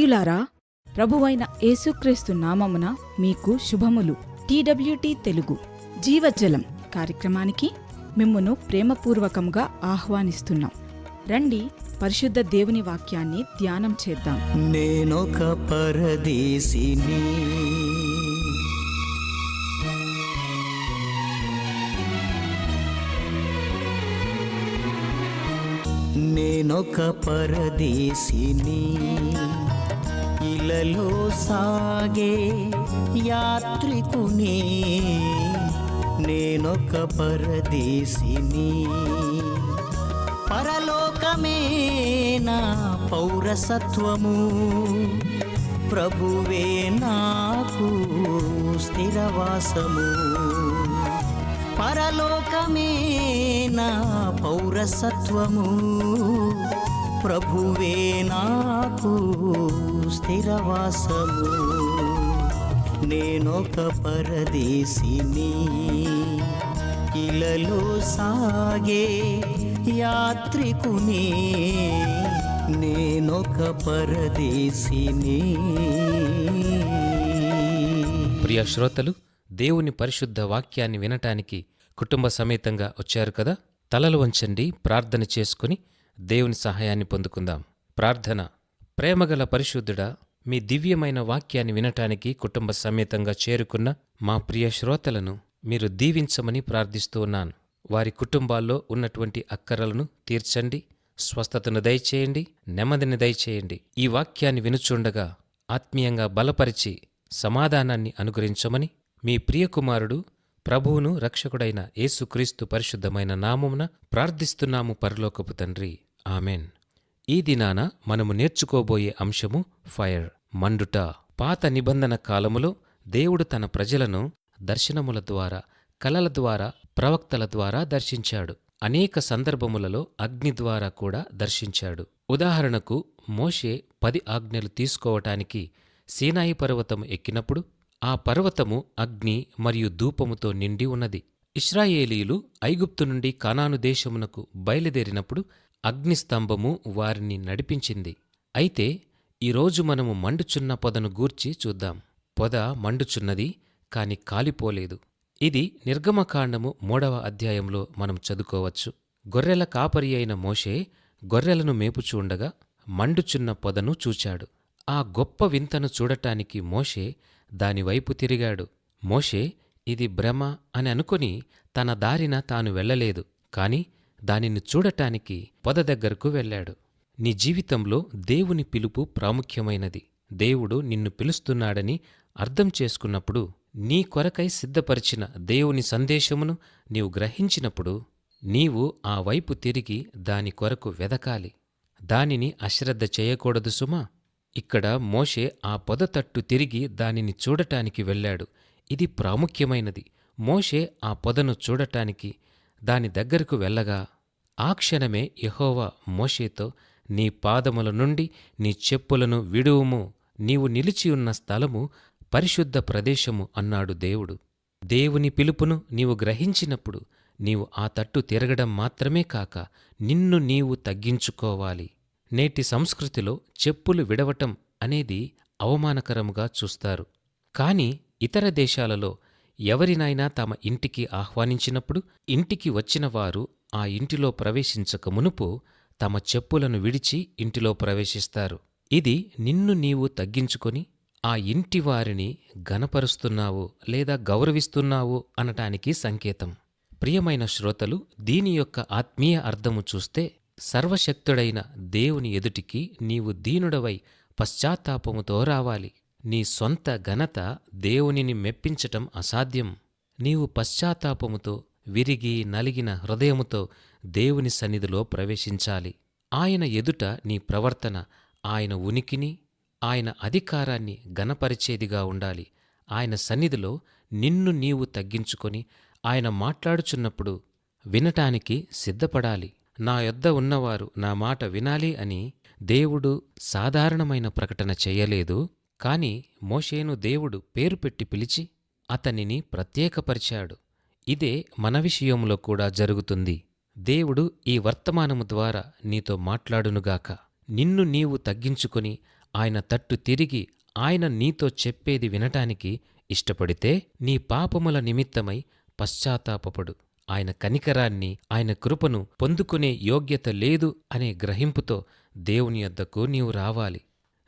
ప్రియులారా, ప్రభువైన యేసుక్రీస్తు నామమున మీకు శుభములు. టీడబ్ల్యూటీ తెలుగు జీవజలం కార్యక్రమానికి మిమ్మును ప్రేమపూర్వకంగా ఆహ్వానిస్తున్నాం. రండి, పరిశుద్ధ దేవుని వాక్యాన్ని ధ్యానం చేద్దాం. నేనొక పరదేశిని, నేనొక పరదేశిని, ఇలలో సాగే యాత్రికుని. నేనొక పరదేశిని, పరలోకమే నా పౌరసత్వము, ప్రభువే నాకు స్థిరవాసము. పరలోకమే నా పౌరసత్వము, ప్రభువే నాకు స్థిరవాసము. నేనొక పరదేశిని, ఇలలో సాగే యాత్రికుని. నేనొక పరదేశిని. ప్రియ శ్రోతలు, దేవుని పరిశుద్ధ వాక్యాన్ని వినటానికి కుటుంబ సమేతంగా వచ్చారు కదా. తలలు వంచండి, ప్రార్థన చేసుకుని దేవుని సహాయాన్ని పొందుకుందాం. ప్రార్థన. ప్రేమగల పరిశుద్ధుడా, మీ దివ్యమైన వాక్యాన్ని వినటానికి కుటుంబ సమేతంగా చేరుకున్న మా ప్రియ శ్రోతలను మీరు దీవించమని ప్రార్థిస్తూ ఉన్నాను. వారి కుటుంబాల్లో ఉన్నటువంటి అక్కరలను తీర్చండి, స్వస్థతను దయచేయండి, నెమ్మదిని దయచేయండి. ఈ వాక్యాన్ని వినుచుండగా ఆత్మీయంగా బలపరిచి సమాధానాన్ని అనుగ్రహించమని మీ ప్రియకుమారుడు ప్రభువును రక్షకుడైన యేసుక్రీస్తు పరిశుద్ధమైన నామమున ప్రార్థిస్తున్నాము పరలోకపు తండ్రి. ఆమెన్. ఈ దినాన మనము నేర్చుకోబోయే అంశము ఫైర్, మండుట. పాత నిబంధన కాలములో దేవుడు తన ప్రజలను దర్శనముల ద్వారా, కలల ద్వారా, ప్రవక్తల ద్వారా దర్శించాడు. అనేక సందర్భములలో అగ్ని ద్వారా కూడా దర్శించాడు. ఉదాహరణకు, మోషే 10 ఆజ్ఞలు తీసుకోవటానికి సీనాయి పర్వతము ఎక్కినప్పుడు ఆ పర్వతము అగ్ని మరియు ధూపముతో నిండి ఉన్నది. ఇశ్రాయేలీయులు ఐగుప్తు నుండి కానాను దేశమునకు బయలుదేరినప్పుడు అగ్నిస్తంభము వారిని నడిపించింది. అయితే ఈరోజు మనము మండుచున్న పొదను గూర్చి చూద్దాం. పొద మండుచున్నది, కాని కాలిపోలేదు. ఇది నిర్గమకాండము 3వ అధ్యాయంలో మనం చదువుకోవచ్చు. గొర్రెల కాపరి అయిన మోషే గొర్రెలను మేపుచూండగా మండుచున్న పొదను చూచాడు. ఆ గొప్ప వింతను చూడటానికి మోషే దానివైపు తిరిగాడు. మోషే ఇది భ్రమ అని అనుకుని తన దారిన తాను వెళ్ళలేదు, కాని దానిని చూడటానికి పొద దగ్గరకు వెళ్ళాడు. నీ జీవితంలో దేవుని పిలుపు ప్రాముఖ్యమైనది. దేవుడు నిన్ను పిలుస్తున్నాడని అర్థం చేసుకున్నప్పుడు, నీ కొరకై సిద్ధపరిచిన దేవుని సందేశమును నీవు గ్రహించినప్పుడు, నీవు ఆ వైపు తిరిగి దాని కొరకు వెదకాలి. దానిని అశ్రద్ధ చేయకూడదు సుమా. ఇక్కడ మోషే ఆ పొద తట్టు తిరిగి దానిని చూడటానికి వెళ్ళాడు. ఇది ప్రాముఖ్యమైనది. మోషే ఆ పొదను చూడటానికి దాని దగ్గరకు వెళ్ళగా ఆ క్షణమే యెహోవా మోషేతో, నీ పాదముల నుండి నీ చెప్పులను విడువుము, నీవు నిలిచియున్న స్థలము పరిశుద్ధ ప్రదేశము అన్నాడు దేవుడు. దేవుని పిలుపును నీవు గ్రహించినప్పుడు నీవు ఆ తట్టు తిరగడం మాత్రమే కాక నిన్ను నీవు తగ్గించుకోవాలి. నేటి సంస్కృతిలో చెప్పులు విడవటం అనేది అవమానకరముగా చూస్తారు. కాని ఇతర దేశాలలో ఎవరినైనా తమ ఇంటికి ఆహ్వానించినప్పుడు ఇంటికి వచ్చిన వారు ఆ ఇంటిలో ప్రవేశించక మునుపు తమ చెప్పులను విడిచి ఇంటిలో ప్రవేశిస్తారు. ఇది నిన్ను నీవు తగ్గించుకొని ఆ ఇంటి వారిని ఘనపరుస్తున్నావు లేదా గౌరవిస్తున్నావు అనటానికి సంకేతం. ప్రియమైన శ్రోతలు, దీని యొక్క ఆత్మీయ అర్థము చూస్తే, సర్వశక్తుడైన దేవుని ఎదుటికి నీవు దీనుడవై పశ్చాత్తాపముతో రావాలి. నీ సొంత ఘనత దేవునిని మెప్పించటం అసాధ్యం. నీవు పశ్చాత్తాపముతో, విరిగి నలిగిన హృదయముతో దేవుని సన్నిధిలో ప్రవేశించాలి. ఆయన ఎదుట నీ ప్రవర్తన ఆయన ఉనికిని, ఆయన అధికారాన్ని ఘనపరిచేదిగా ఉండాలి. ఆయన సన్నిధిలో నిన్ను నీవు తగ్గించుకొని ఆయన మాట్లాడుచున్నప్పుడు వినటానికి సిద్ధపడాలి. నా యొద్ద ఉన్నవారు నా మాట వినాలి అని దేవుడు సాధారణమైన ప్రకటన చెయ్యలేదు. కాని మోషేను దేవుడు పేరు పెట్టి పిలిచి అతనిని ప్రత్యేకపరిచాడు. ఇదే మన విషయంలో కూడా జరుగుతుంది. దేవుడు ఈ వర్తమానము ద్వారా నీతో మాట్లాడునుగాక. నిన్ను నీవు తగ్గించుకొని ఆయన తట్టు తిరిగి ఆయన నీతో చెప్పేది వినటానికి ఇష్టపడితే నీ పాపముల నిమిత్తమై పశ్చాత్తాపపడు. ఆయన కనికరాన్ని, ఆయన కృపను పొందుకునే యోగ్యత లేదు అనే గ్రహింపుతో దేవుని యొద్దకు నీవు రావాలి.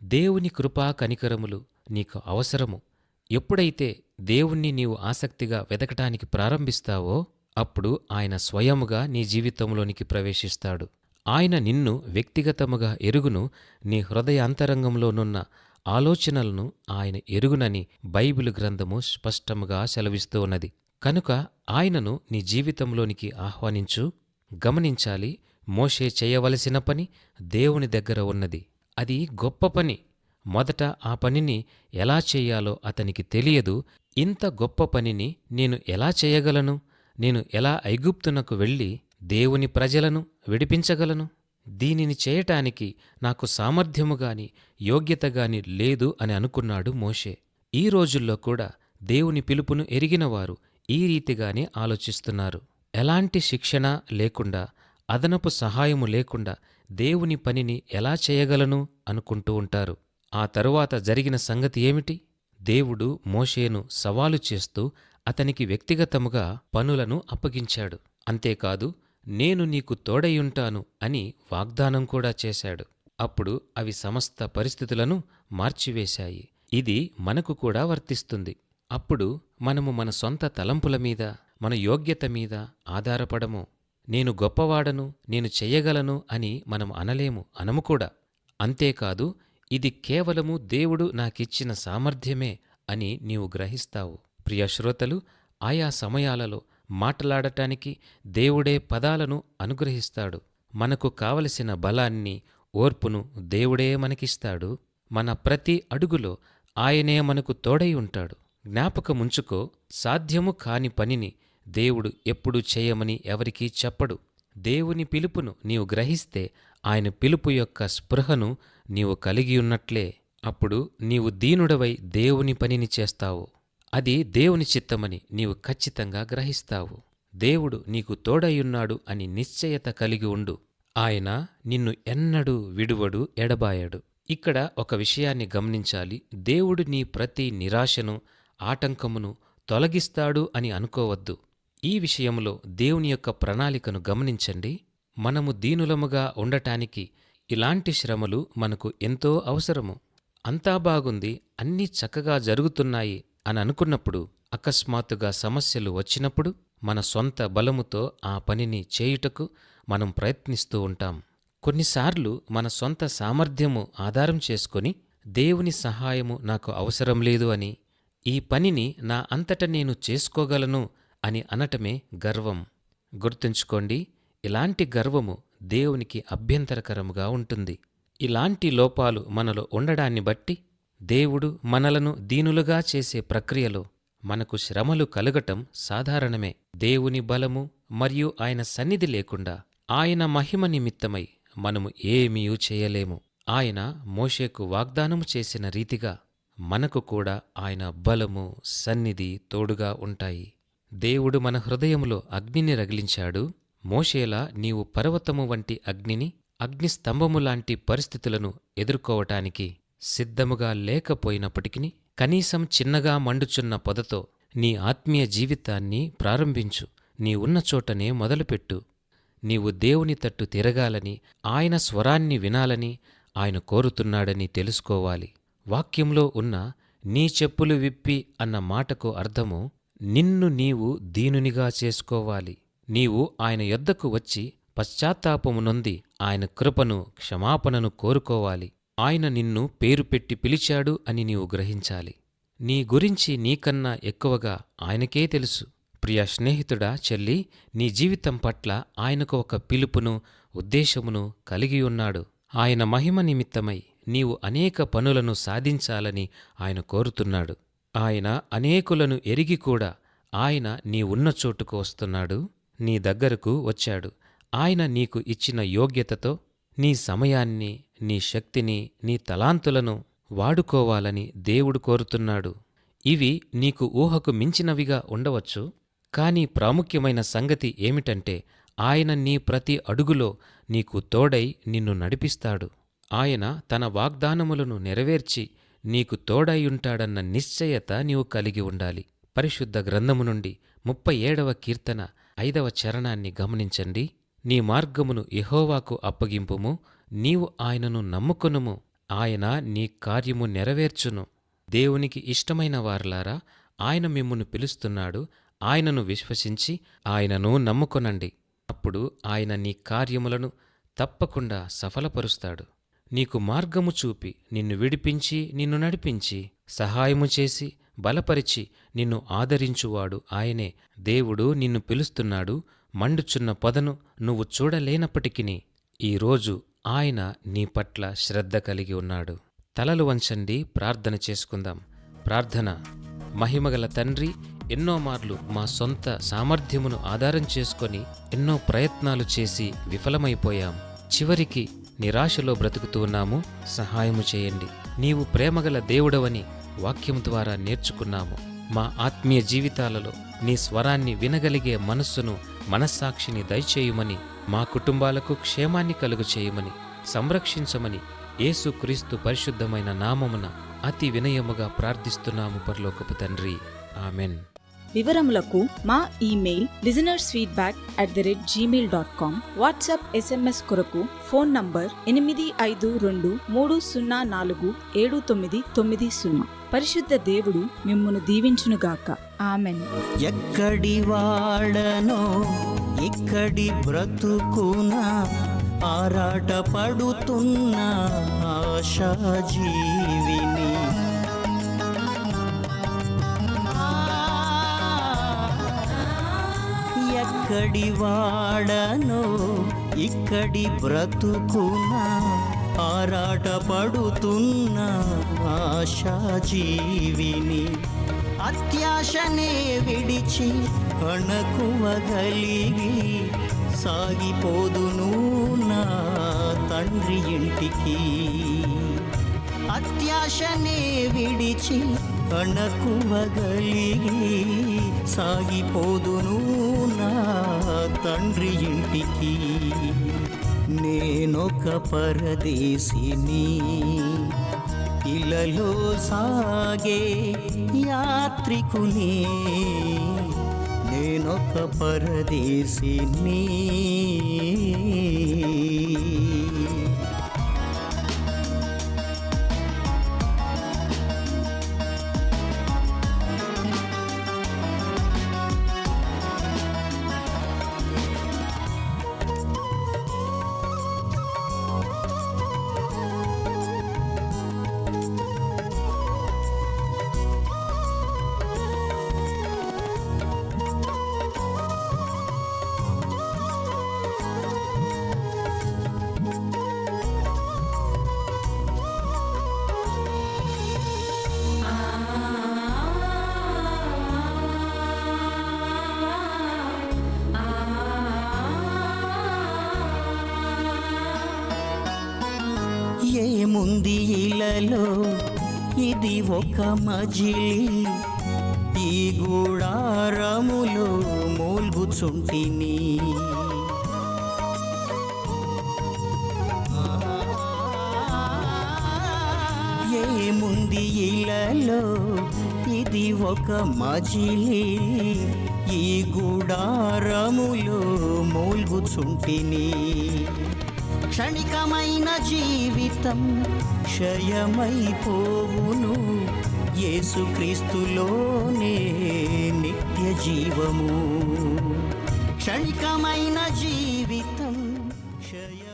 దేవుని కృపా కనికరములు నీకు అవసరము. ఎప్పుడైతే దేవుణ్ణి నీవు ఆసక్తిగా వెదకటానికి ప్రారంభిస్తావో అప్పుడు ఆయన స్వయముగా నీ జీవితంలోనికి ప్రవేశిస్తాడు. ఆయన నిన్ను వ్యక్తిగతముగా ఎరుగును, నీ హృదయాంతరంగంలోనున్న ఆలోచనలను ఆయన ఎరుగునని బైబిలు గ్రంథము స్పష్టముగా సెలవిస్తూ ఉన్నది. కనుక ఆయనను నీ జీవితంలోనికి ఆహ్వానించు. గమనించాలి, మోషే చేయవలసిన పని దేవుని దగ్గర ఉన్నది. అది గొప్ప పని. మొదట ఆ పనిని ఎలా చెయ్యాలో అతనికి తెలియదు. ఇంత గొప్ప పనిని నేను ఎలా చేయగలను? నేను ఎలా ఐగుప్తునకు వెళ్ళి దేవుని ప్రజలను విడిపించగలను? దీనిని చేయటానికి నాకు సామర్థ్యముగాని యోగ్యతగాని లేదు అని అనుకున్నాడు మోషే. ఈ రోజుల్లో కూడా దేవుని పిలుపును ఎరిగినవారు ఈ రీతిగానే ఆలోచిస్తున్నారు. ఎలాంటి శిక్షణ లేకుండా, అదనపు సహాయము లేకుండా దేవుని పనిని ఎలా చేయగలను అనుకుంటూ ఉంటారు. ఆ తరువాత జరిగిన సంగతి ఏమిటి? దేవుడు మోషేను సవాలు చేస్తూ అతనికి వ్యక్తిగతముగా పనులను అప్పగించాడు. అంతేకాదు, నేను నీకు తోడైయుంటాను అని వాగ్దానం కూడా చేశాడు. అప్పుడు అవి సమస్త పరిస్థితులను మార్చివేశాయి. ఇది మనకు కూడా వర్తిస్తుంది. అప్పుడు మనము మన సొంత తలంపుల మీద, మన యోగ్యత మీద ఆధారపడము. నేను గొప్పవాడను, నేను చెయ్యగలను అని మనం అనము కూడా. అంతేకాదు, ఇది కేవలము దేవుడు నాకిచ్చిన సామర్థ్యమే అని నీవు గ్రహిస్తావు. ప్రియ శ్రోతలు, ఆయా సమయాలలో మాట్లాడటానికి దేవుడే పదాలను అనుగ్రహిస్తాడు. మనకు కావలసిన బలాన్ని, ఓర్పును దేవుడే మనకిస్తాడు. మన ప్రతి అడుగులో ఆయనే మనకు తోడై ఉంటాడు. జ్ఞాపకముంచుకో, సాధ్యము కాని పనిని దేవుడు ఎప్పుడూ చేయమని ఎవరికీ చెప్పడు. దేవుని పిలుపును నీవు గ్రహిస్తే ఆయన పిలుపు యొక్క స్పృహను నీవు కలిగియున్నట్లే. అప్పుడు నీవు దీనుడవై దేవుని పనిని చేస్తావు. అది దేవుని చిత్తమని నీవు ఖచ్చితంగా గ్రహిస్తావు. దేవుడు నీకు తోడయ్యున్నాడు అని నిశ్చయత కలిగి ఉండు. ఆయన నిన్ను ఎన్నడూ విడువడు, ఎడబాయడు. ఇక్కడ ఒక విషయాన్ని గమనించాలి. దేవుడు నీ ప్రతి నిరాశను, ఆటంకమును తొలగిస్తాడు అని అనుకోవద్దు. ఈ విషయంలో దేవుని యొక్క ప్రణాళికను గమనించండి. మనము దీనులముగా ఉండటానికి ఇలాంటి శ్రమలు మనకు ఎంతో అవసరము. అంతా బాగుంది, అన్నీ చక్కగా జరుగుతున్నాయి అని అనుకున్నప్పుడు అకస్మాత్తుగా సమస్యలు వచ్చినప్పుడు మన సొంత బలముతో ఆ పనిని చేయుటకు మనం ప్రయత్నిస్తూ ఉంటాం. కొన్నిసార్లు మన సొంత సామర్థ్యము ఆధారం చేసుకొని దేవుని సహాయము నాకు అవసరం లేదు అని, ఈ పనిని నా అంతట నేను చేసుకోగలను అని అనటమే గర్వం. గుర్తుంచుకోండి, ఇలాంటి గర్వము దేవునికి అభ్యంతరకరముగా ఉంటుంది. ఇలాంటి లోపాలు మనలో ఉండడాన్ని బట్టి దేవుడు మనలను దీనులుగా చేసే ప్రక్రియలో మనకు శ్రమలు కలుగటం సాధారణమే. దేవుని బలము మరియు ఆయన సన్నిధి లేకుండా, ఆయన మహిమ నిమిత్తమై మనము ఏమీయూ చేయలేము. ఆయన మోషేకు వాగ్దానము చేసిన రీతిగా మనకు కూడా ఆయన బలము, సన్నిధి తోడుగా ఉంటాయి. దేవుడు మన హృదయములో అగ్నిని రగిలించాడు. మోషేలా నీవు పర్వతము వంటి అగ్నిని, అగ్నిస్తంభములాంటి పరిస్థితులను ఎదుర్కోవటానికి సిద్ధముగా లేకపోయినప్పటికీ కనీసం చిన్నగా మండుచున్న పొదతో నీ ఆత్మీయ జీవితాన్ని ప్రారంభించు. నీ ఉన్న చోటనే మొదలుపెట్టు. నీవు దేవుని తట్టు తిరగాలని, ఆయన స్వరాన్ని వినాలని ఆయన కోరుతున్నాడని తెలుసుకోవాలి. వాక్యంలో ఉన్న నీ చెప్పులు విప్పి అన్న మాటకు అర్థము నిన్ను నీవు దీనునిగా చేసుకోవాలి. నీవు ఆయన యొద్దకు వచ్చి పశ్చాత్తాపము నొంది ఆయన కృపను, క్షమాపణను కోరుకోవాలి. ఆయన నిన్ను పేరు పెట్టి పిలిచాడు అని నీవు గ్రహించాలి. నీ గురించి నీకన్నా ఎక్కువగా ఆయనకే తెలుసు. ప్రియ స్నేహితుడా, చెల్లి, నీ జీవితం పట్ల ఆయనకు ఒక పిలుపును, ఉద్దేశమును కలిగియున్నాడు. ఆయన మహిమ నిమిత్తమై నీవు అనేక పనులను సాధించాలని ఆయన కోరుతున్నాడు. ఆయన అనేకులను ఎరిగి కూడా ఆయన నీ ఉన్న చోటుకు వస్తున్నాడు, నీ దగ్గరకు వచ్చాడు. ఆయన నీకు ఇచ్చిన యోగ్యతతో నీ సమయాన్ని, నీ శక్తిని, నీ తలాంతులను వాడుకోవాలని దేవుడు కోరుతున్నాడు. ఇవి నీకు ఊహకు మించినవిగా ఉండవచ్చు. కాని ప్రాముఖ్యమైన సంగతి ఏమిటంటే ఆయన నీ ప్రతి అడుగులో నీకు తోడై నిన్ను నడిపిస్తాడు. ఆయన తన వాగ్దానములను నెరవేర్చి నీకు తోడైయుంటాడన్న నిశ్చయత నీవు కలిగి ఉండాలి. పరిశుద్ధ గ్రంథము నుండి 37వ కీర్తన 5వ చరణాన్ని గమనించండి. నీ మార్గమును యెహోవాకు అప్పగింపుము, నీవు ఆయనను నమ్ముకొనుము, ఆయన నీ కార్యము నెరవేర్చును. దేవునికి ఇష్టమైన వారలారా, ఆయన మిమ్మును పిలుస్తున్నాడు. ఆయనను విశ్వసించి ఆయనను నమ్ముకొనండి. అప్పుడు ఆయన నీ కార్యములను తప్పకుండా సఫలపరుస్తాడు. నీకు మార్గము చూపి నిన్ను విడిపించి నిన్ను నడిపించి సహాయము చేసి బలపరిచి నిన్ను ఆదరించువాడు ఆయనే. దేవుడు నిన్ను పిలుస్తున్నాడు. మండుచున్న పొదను నువ్వు చూడలేనప్పటికిని ఈరోజు ఆయన నీ పట్ల శ్రద్ధ కలిగి ఉన్నాడు. తలలు వంచండి, ప్రార్థన చేసుకుందాం. ప్రార్థన. మహిమగల తండ్రి, ఎన్నో మార్లు మా సొంత సామర్థ్యమును ఆధారం చేసుకొని ఎన్నో ప్రయత్నాలు చేసి విఫలమైపోయాం. చివరికి నిరాశలో బ్రతుకుతూ ఉన్నాము. సహాయము చేయండి. నీవు ప్రేమగల దేవుడవని వాక్యం ద్వారా నేర్చుకున్నాము. మా ఆత్మీయ జీవితాలలో నీ స్వరాన్ని వినగలిగే మనస్సును, మనస్సాక్షిని దయచేయుమని, మా కుటుంబాలకు క్షేమాన్ని కలుగు చేయమని, సంరక్షించమని యేసుక్రీస్తు పరిశుద్ధమైన నామమున అతి వినయముగా ప్రార్థిస్తున్నాము పరలోకపు తండ్రి. ఆమెన్. వివరములకు మా ఇమెయిల్ listenersfeedback@gmail.com, వాట్సాప్ SMS కొరకు ఫోన్ నంబర్ 8523047990. పరిశుద్ధ దేవుడు మిమ్మును దీవించునుగాక. ఆమెన్. ఎక్కడి వాడనో ఇక్కడి బ్రతుకున ఆరాట పడుతున్న ఆశాజీవిని, ఎక్కడి వాడనో ఇక్కడి బ్రతుకున ఆరాట పడుతున్న ఆశాజీవిని, అత్యాశనే విడిచి అణకువగలిగి సాగిపోదును నా తండ్రి ఇంటికి. అత్యాశనే విడిచి అణకువగలిగి సాగిపోదును నా తండ్రి ఇంటికి. నేనొక పరదేశిని, ఇలలో సాగే యాత్రికుని. నేనొక పరదేశిని. ఏముంది ఇలలో, ఇది ఒక మజిలీ, ఈ గూడారములో మూల్గుచుంటిని. ఏముంది ఇలలో, ఇది ఒక మజిలీ, ఈ గూడారములో మూల్గుచుంటిని. క్షణికమైన జీవితం క్షయమైపోవును, యేసుక్రీస్తులోనే నిత్య జీవము. క్షణికమైన జీవితం క్షయ